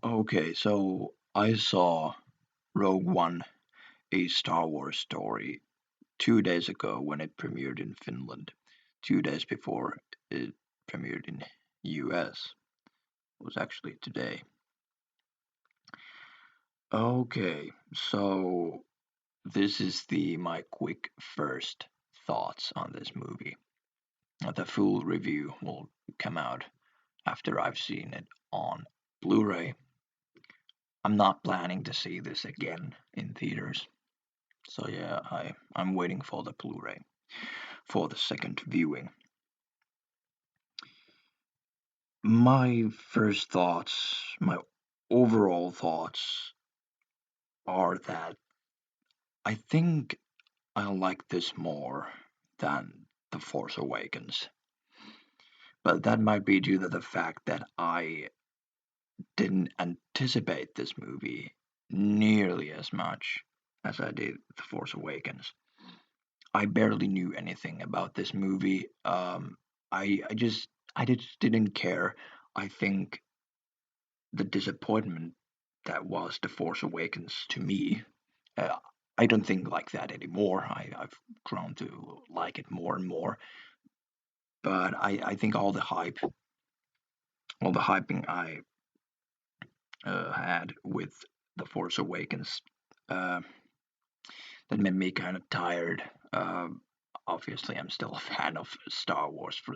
Okay, so I saw Rogue One, a Star Wars story, 2 days ago when it premiered in Finland. 2 days before it premiered in US. It was actually today. Okay, so this is the my quick first thoughts on this movie. The full review will come out after I've seen it on Blu-ray. I'm not planning to see this again in theaters. So yeah, I'm waiting for the Blu-ray for the second viewing. My first thoughts, my overall thoughts are that I think I like this more than The Force Awakens. But that might be due to the fact that I didn't anticipate this movie nearly as much as I did The Force Awakens. I barely knew anything about this movie. I just didn't care. I think the disappointment that was The Force Awakens to me, uh, I don't think like that anymore. I've grown to like it more and more. But I think all the hyping I had with The Force Awakens, uh, that made me kind of tired. Obviously, I'm still a fan of Star Wars. For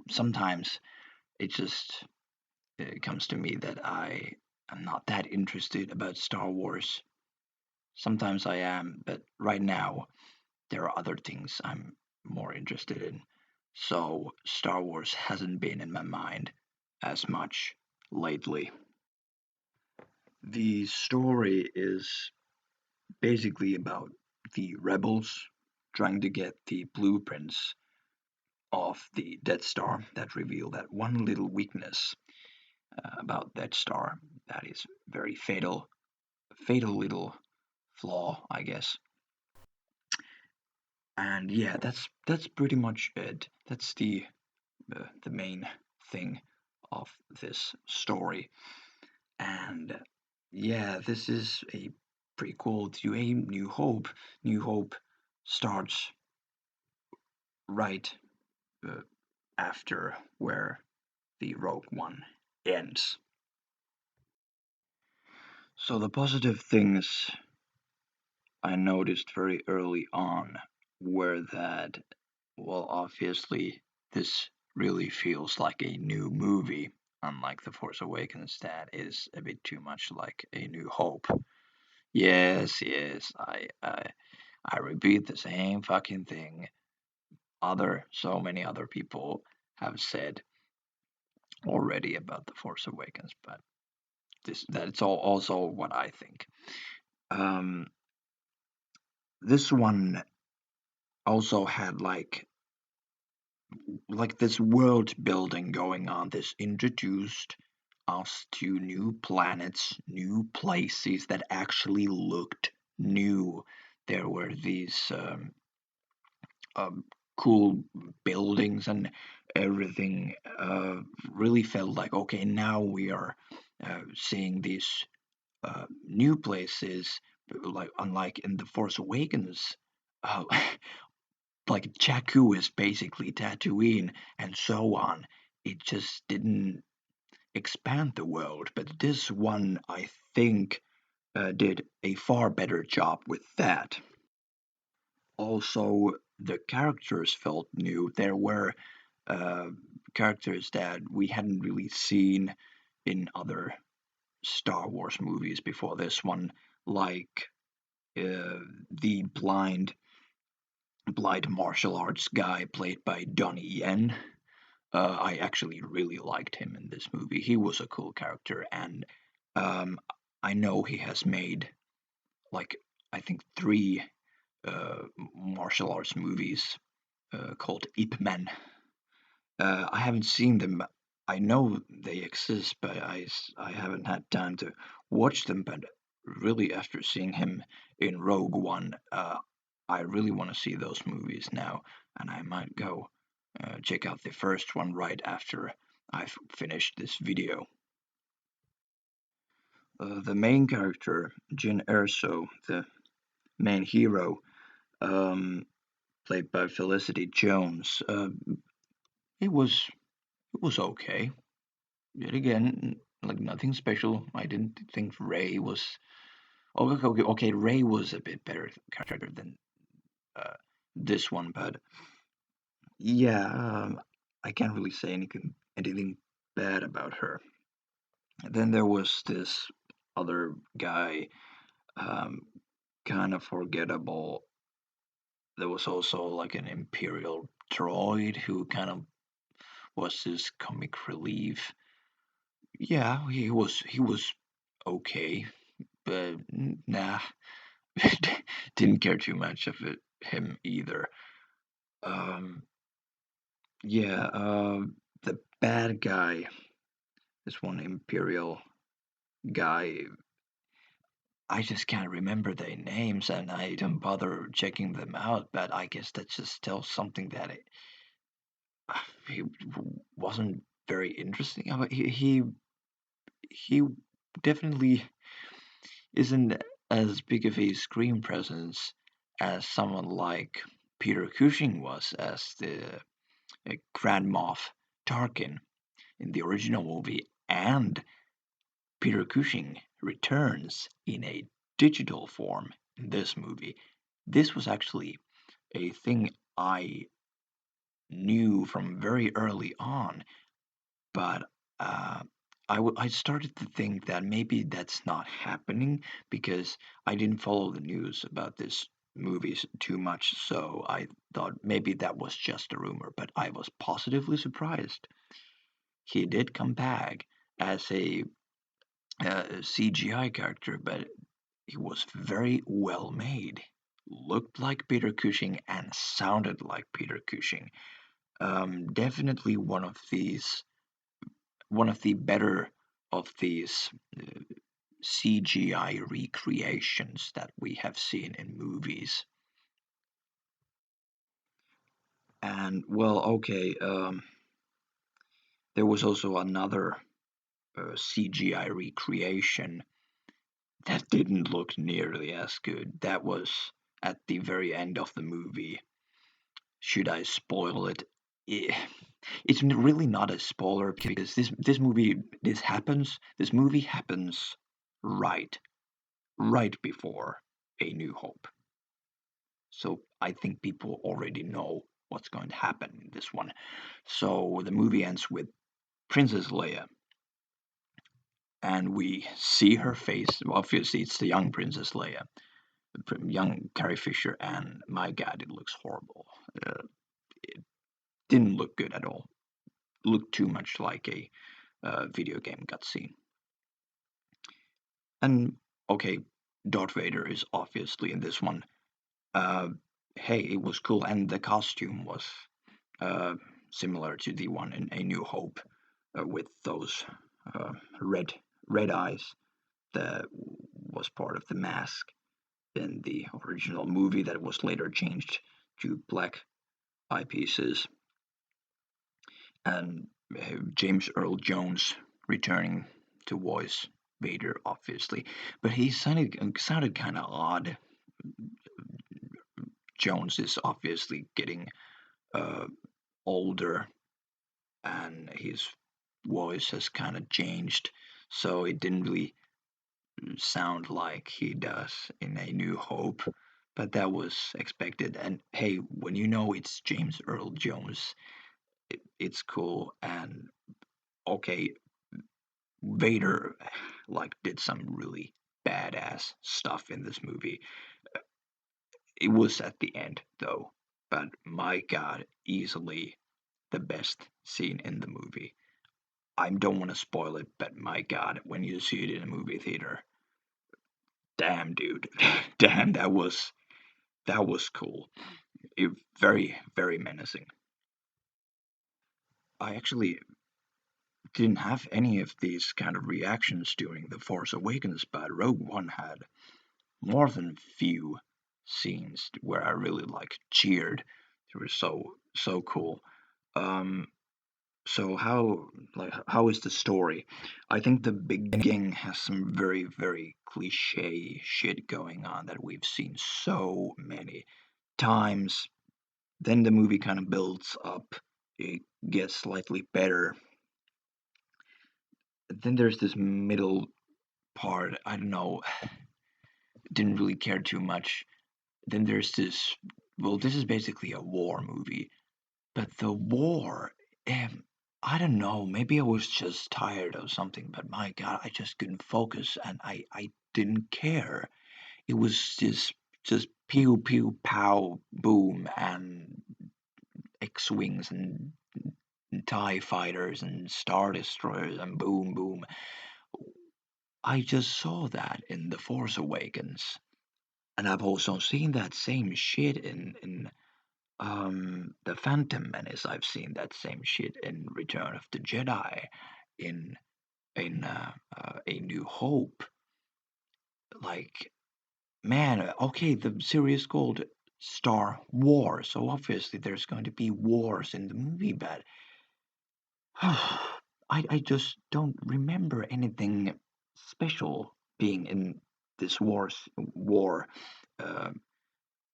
sometimes it just it comes to me that I am not that interested about Star Wars. Sometimes I am, but right now there are other things I'm more interested in. So Star Wars hasn't been in my mind as much lately. The story is basically about the rebels trying to get the blueprints of the Death Star that reveal that one little weakness about Death Star that is very fatal little flaw, I guess. And yeah, that's pretty much it. That's the main thing of this story. And yeah, this is a prequel to A New Hope. New Hope starts right uh, after where the Rogue One ends. So the positive things I noticed very early on were that, well, obviously, this really feels like a new movie, unlike The Force Awakens, that is a bit too much like A New Hope. Yes, yes, I repeat the same fucking thing. So many other people have said already about The Force Awakens, but that's all also what I think. Um, this one also had like this world building going on. This introduced us to new planets, new places that actually looked new. There were these um, cool buildings and everything. Really felt like okay, now we are seeing these new places. Like unlike in the Force Awakens, uh, like Jakku is basically Tatooine and so on. It just didn't expand the world, but this one I think did a far better job with that. Also, the characters felt new. There were uh, characters that we hadn't really seen in other Star Wars movies before this one, like the blind martial arts guy played by Donnie Yen. I actually really liked him in this movie. He was a cool character, and um, I know he has made like I think three martial arts movies called Ip Man. I haven't seen them. I know they exist, but I haven't had time to watch them. But really, after seeing him in Rogue One, I really want to see those movies now, and I might go check out the first one right after I've finished this video. the main character, Jin Erso, the main hero, um, played by Felicity Jones, it was it was okay. Yet again, like nothing special. I didn't think Ray was. Oh, okay. Ray was a bit better character than uh, this one, but yeah, I can't really say anything bad about her. Then there was this other guy, um, kind of forgettable. There was also like an Imperial droid who kind of was this comic relief. Yeah, he was okay, but nah, didn't care too much of him either. Um, yeah, the bad guy, this one Imperial guy, I just can't remember their names and I don't bother checking them out, but I guess that just tells something that he wasn't very interesting. He definitely isn't as big of a screen presence as someone like Peter Cushing was as the Grand Moff Tarkin in the original movie, and Peter Cushing returns in a digital form in this movie. This was actually a thing I knew from very early on, but uh, I started to think that maybe that's not happening because I didn't follow the news about this movies too much, so I thought maybe that was just a rumor, but I was positively surprised. He did come back as a CGI character, but he was very well made. Looked like Peter Cushing and sounded like Peter Cushing. Definitely one of the better of these CGI recreations that we have seen in movies. And well, okay, there was also another CGI recreation that didn't look nearly as good. That was at the very end of the movie. Should I spoil it? Eh, It's really not a spoiler because this movie happens right right before A New Hope. So I think people already know what's going to happen in this one. So the movie ends with Princess Leia, and we see her face. Obviously, it's the young Princess Leia, young Carrie Fisher, and my God, it looks horrible. It didn't look good at all. Looked too much like a video game cutscene. And okay, Darth Vader is obviously in this one. Uh, hey, it was cool, and the costume was uh, similar to the one in A New Hope, with those uh, red red eyes that was part of the mask in the original movie that was later changed to black eyepieces, and James Earl Jones returning to voice Vader, obviously, but he sounded kind of odd. Jones is obviously getting uh, older, and his voice has kind of changed, so it didn't really sound like he does in A New Hope. But that was expected. And hey, when you know it's James Earl Jones, it's cool. And okay, Vader like did some really badass stuff in this movie. It was at the end though, but my God, easily the best scene in the movie. I don't want to spoil it, but my God, when you see it in a movie theater, damn, dude, damn, that was cool. It, very menacing. I actually didn't have any of these kind of reactions during The Force Awakens, but Rogue One had more than few scenes where I really like cheered. They were so cool. Um, So how is the story? I think the beginning has some very very cliche shit going on that we've seen so many times. Then the movie kind of builds up. It gets slightly better. Then there's this middle part. I don't know. Didn't really care too much. Then there's this. Well, this is basically a war movie, but the war. Um, I don't know. Maybe I was just tired or something. But my God, I just couldn't focus, and I didn't care. It was just pew pew pow boom and X-wings and TIE fighters and Star Destroyers and boom boom. I just saw that in The Force Awakens. And I've also seen that same shit in The Phantom Menace. I've seen that same shit in Return of the Jedi, in A New Hope. Like, man, okay, the series called Star Wars, so obviously there's going to be wars in the movie, but I just don't remember anything special being in this war uh,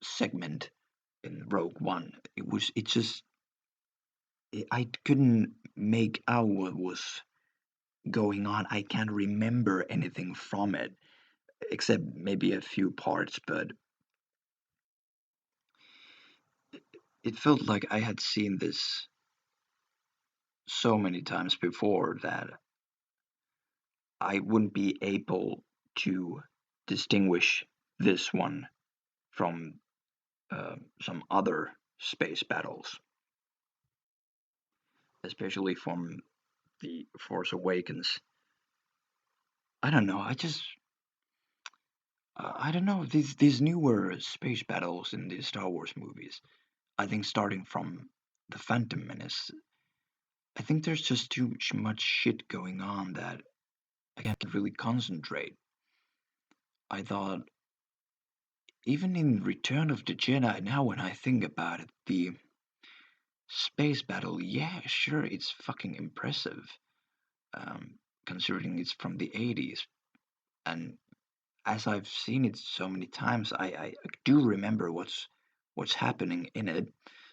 segment in Rogue One. I couldn't make out what was going on. I can't remember anything from it except maybe a few parts, but it felt like I had seen this so many times before that I wouldn't be able to distinguish this one from some other space battles, especially from the Force Awakens. I don't know. I don't know these newer space battles in the Star Wars movies. I think starting from the Phantom Menace, I think there's just too much shit going on that I can't really concentrate. I thought even in Return of the Jedi, now when I think about it, the space battle, yeah, sure, it's fucking impressive, considering it's from the 80s. And as I've seen it so many times, I do remember what's happening in it.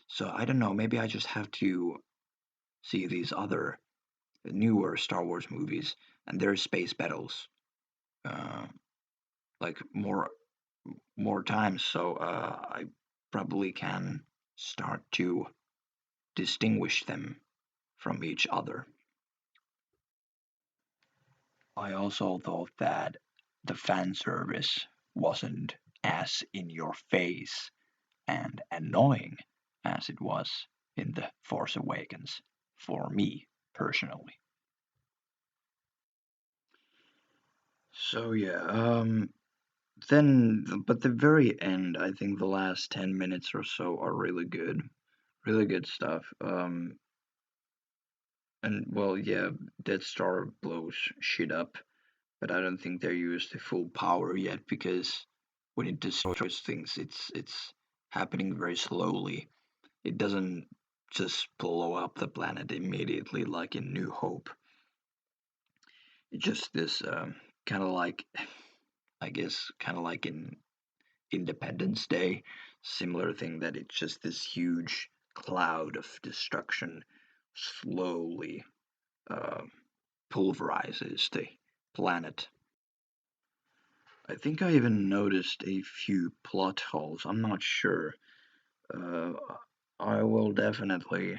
So I don't know, maybe I just have to see these other newer Star Wars movies and their space battles uh, like more times, so I probably can start to distinguish them from each other. I also thought that the fan service wasn't as in your face and annoying as it was in The Force Awakens, for me personally. So yeah, but the very end, I think the last 10 minutes or so are really good stuff. And well, yeah, Death Star blows shit up, but I don't think they used the full power yet because when it destroys things, it's happening very slowly. It doesn't just blow up the planet immediately like in New Hope. It's just this kind of like, I guess, kind of like in Independence Day, similar thing that it's just this huge cloud of destruction slowly uh, pulverizes the planet. I think I even noticed a few plot holes. I'm not sure. Uh, I will definitely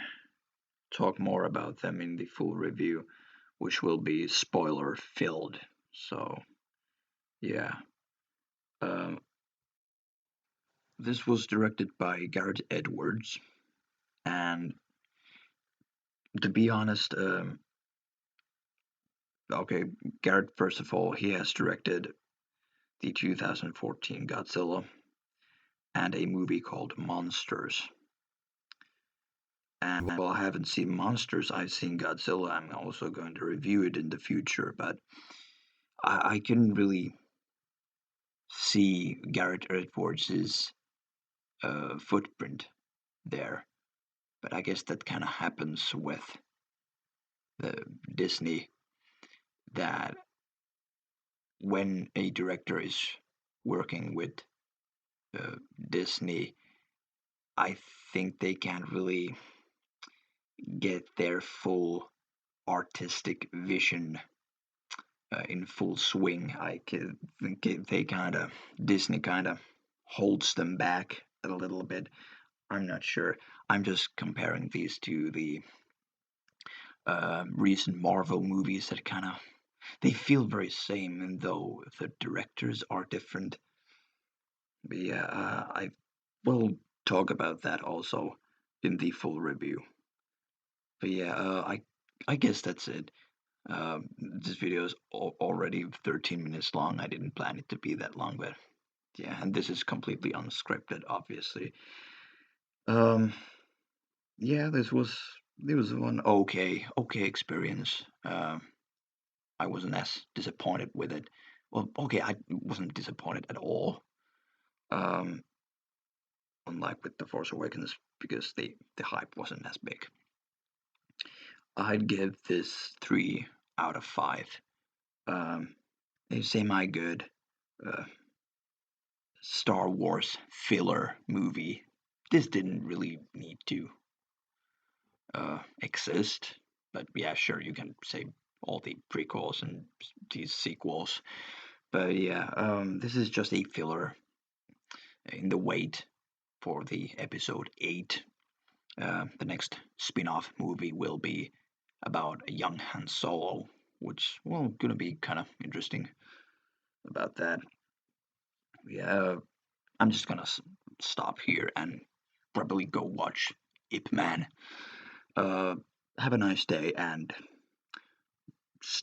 talk more about them in the full review, which will be spoiler filled. So, yeah. Um, this was directed by Garrett Edwards, and to be honest, okay, Garrett, first of all, he has directed the 2014 Godzilla and a movie called Monsters. And while I haven't seen Monsters, I've seen Godzilla. I'm also going to review it in the future, but I couldn't really see Garrett Edwards' footprint there. But I guess that kind of happens with the Disney, that when a director is working with Disney, I think they can't really get their full artistic vision in full swing. Think they kind of Disney kind of holds them back a little bit. I'm not sure. I'm just comparing these to the recent Marvel movies that kind of they feel very same, and though the directors are different. But yeah, I will talk about that also in the full review. But yeah, I guess that's it. This video is already 13 minutes long. I didn't plan it to be that long, but yeah, and this is completely unscripted, obviously. Um, yeah, this was one okay experience. I wasn't as disappointed with it. Well, okay, I wasn't disappointed at all. Um, Unlike with The Force Awakens, because the hype wasn't as big. I'd give this 3 out of 5. A semi good uh, Star Wars filler movie. This didn't really need to exist, but yeah, sure, you can say all the prequels and these sequels. But yeah, this is just a filler in the wait for the episode 8. The next spin off movie will be about a young Han Solo, which, well, gonna be kind of interesting about that. Yeah, I'm just gonna stop here and probably go watch Ip Man. Uh, have a nice day and stay